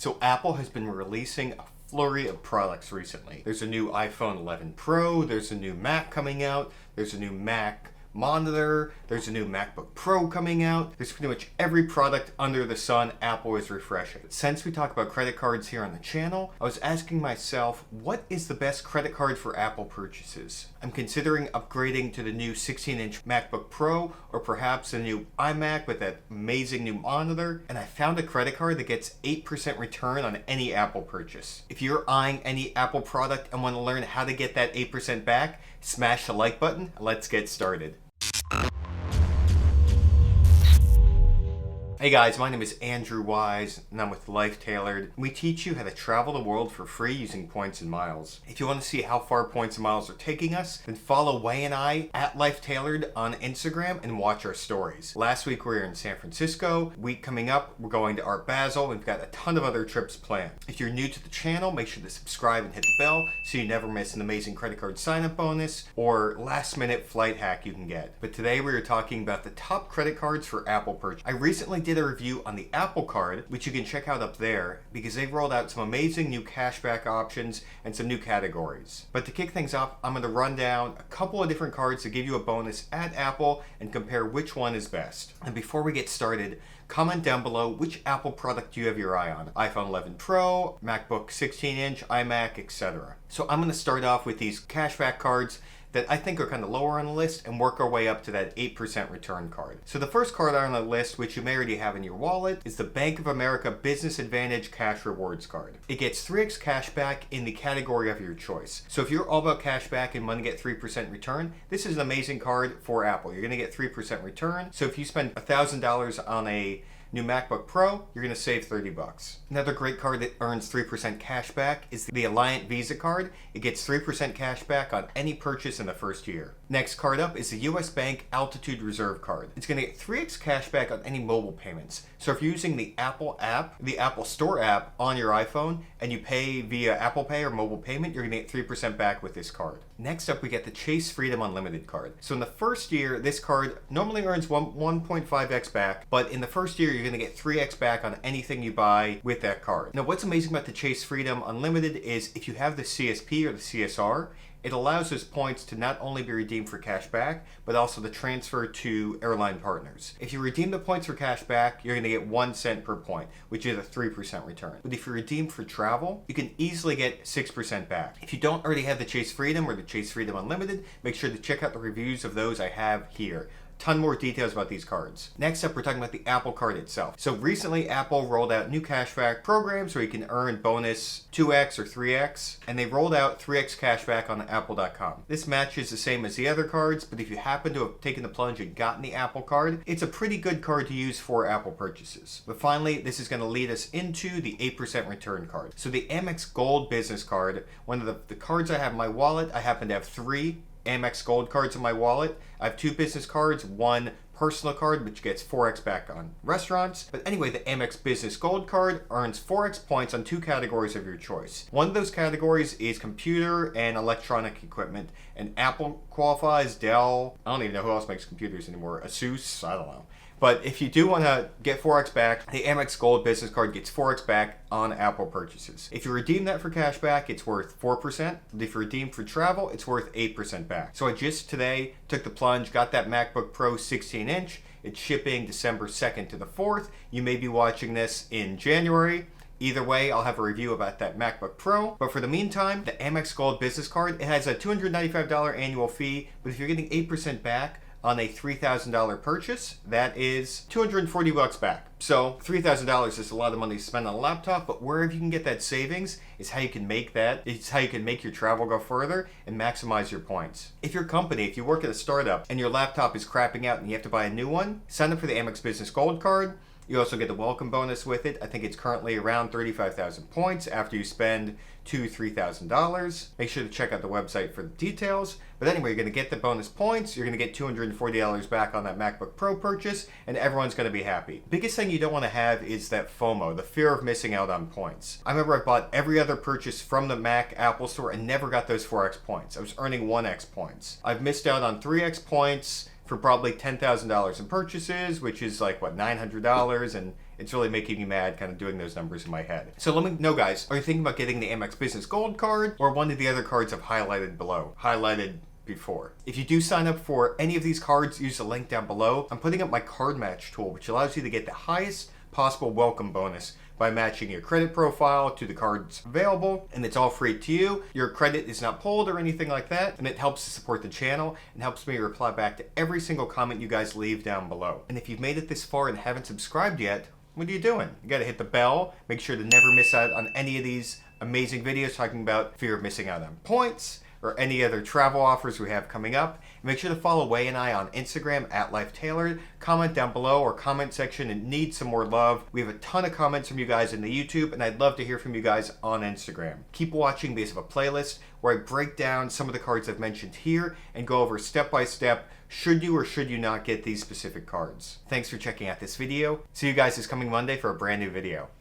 So Apple has been releasing a flurry of products recently. There's a new iPhone 11 Pro, there's a new Mac coming out, there's a new Mac monitor, there's a new MacBook Pro coming out. There's pretty much every product under the sun Apple is refreshing. Since we talk about credit cards here on the channel, I was asking myself, what is the best credit card for Apple purchases? I'm considering upgrading to the new 16-inch MacBook Pro or perhaps a new iMac with that amazing new monitor, and I found a credit card that gets 8% return on any Apple purchase. If you're eyeing any Apple product and want to learn how to get that 8% back, smash the like button and let's get started. Hey guys, my name is Andrew Wise and I'm with Life Tailored. We teach you how to travel the world for free using points and miles. If you want to see how far points and miles are taking us, then follow Wei and I at Life Tailored on Instagram and watch our stories. Last week we were in San Francisco. Week coming up, we're going to Art Basel. We've got a ton of other trips planned. If you're new to the channel, make sure to subscribe and hit the bell so you never miss an amazing credit card sign-up bonus or last-minute flight hack you can get. But today we are talking about the top credit cards for Apple purchase. I recently did a review on the Apple Card, which you can check out up there, because they've rolled out some amazing new cashback options and some new categories. But to kick things off, I'm going to run down a couple of different cards to give you a bonus at Apple and compare which one is best. And before we get started, comment down below which Apple product you have your eye on. iPhone 11 Pro, MacBook 16-inch, iMac, etc. So I'm going to start off with these cashback cards that I think are kind of lower on the list and work our way up to that 8% return card. So the first card on the list, which you may already have in your wallet, is the Bank of America Business Advantage Cash Rewards card. It gets 3x cash back in the category of your choice. So if you're all about cash back and want to get 3% return, this is an amazing card for Apple. You're going to get 3% return. So if you spend $1,000 on a new MacBook Pro, you're going to save $30. Another great card that earns 3% cash back is the Alliant Visa card. It gets 3% cash back on any purchase in the first year. Next card up is the US Bank Altitude Reserve card. It's going to get 3x cash back on any mobile payments. So if you're using the Apple app, the Apple Store app on your iPhone, and you pay via Apple Pay or mobile payment, you're going to get 3% back with this card. Next up, we get the Chase Freedom Unlimited card. So in the first year, this card normally earns 1.5x back, but in the first year, you're going to get 3x back on anything you buy with that card. Now, what's amazing about the Chase Freedom Unlimited is if you have the CSP or the CSR, it allows those points to not only be redeemed for cash back, but also to transfer to airline partners. If you redeem the points for cash back, you're going to get 1 cent per point, which is a 3% return. But if you redeem for travel, you can easily get 6% back. If you don't already have the Chase Freedom or the Chase Freedom Unlimited, make sure to check out the reviews of those I have here. Ton more details about these cards. Next up, we're talking about the Apple Card itself. So recently, Apple rolled out new cashback programs where you can earn bonus 2x or 3x, and they rolled out 3x cashback on apple.com. This matches the same as the other cards, but if you happen to have taken the plunge and gotten the Apple Card, it's a pretty good card to use for Apple purchases. But finally, this is going to lead us into the 8% return card. So the Amex Gold Business Card, one of the cards I have in my wallet, I happen to have 3 Amex Gold cards in my wallet. I have 2 business cards, 1 personal card, which gets 4x back on restaurants. But anyway, the Amex Business Gold card earns 4x points on 2 categories of your choice. One of those categories is computer and electronic equipment, and Apple qualifies, Dell, I don't even know who else makes computers anymore, Asus, I don't know. But if you do want to get 4x back, the Amex Gold Business Card gets 4x back on Apple purchases. If you redeem that for cash back, it's worth 4%. But if you redeem for travel, it's worth 8% back. So I just today took the plunge, got that MacBook Pro 16-inch. It's shipping December 2nd to the 4th. You may be watching this in January. Either way, I'll have a review about that MacBook Pro. But for the meantime, the Amex Gold Business Card, it has a $295 annual fee. But if you're getting 8% back on a $3,000 purchase, that is $240 back. So $3,000 is a lot of money to spend on a laptop, but wherever you can get that savings is how you can make that. It's how you can make your travel go further and maximize your points. If your company, if you work at a startup and your laptop is crapping out and you have to buy a new one, sign up for the Amex Business Gold Card. You also get the welcome bonus with it. I think it's currently around 35,000 points after you spend $3,000. Make sure to check out the website for the details. But anyway, you're going to get the bonus points. You're going to get $240 back on that MacBook Pro purchase, and everyone's going to be happy. Biggest thing you don't want to have is that FOMO, the fear of missing out on points. I remember I bought every other purchase from the Mac Apple Store and never got those 4x points. I was earning 1x points. I've missed out on 3x points for probably $10,000 in purchases, which is like, what, $900, and It's really making me mad kind of doing those numbers in my head. So let me know, guys, are you thinking about getting the Amex Business Gold card or one of the other cards I've highlighted below? Before. If you do sign up for any of these cards, use the link down below. I'm putting up my card match tool, which allows you to get the highest possible welcome bonus by matching your credit profile to the cards available, and it's all free to you. Your credit is not pulled or anything like that, and it helps to support the channel and helps me reply back to every single comment you guys leave down below. And if you've made it this far and haven't subscribed yet, what are you doing? You gotta hit the bell, make sure to never miss out on any of these amazing videos talking about fear of missing out on points, or any other travel offers we have coming up. And make sure to follow Way and I on Instagram @LifeTailored. Comment down below or comment section and need some more love. We have a ton of comments from you guys in the YouTube, and I'd love to hear from you guys on Instagram. Keep watching because of a playlist where I break down some of the cards I've mentioned here and go over step by step, should you or should you not get these specific cards. Thanks for checking out this video. See you guys this coming Monday for a brand new video.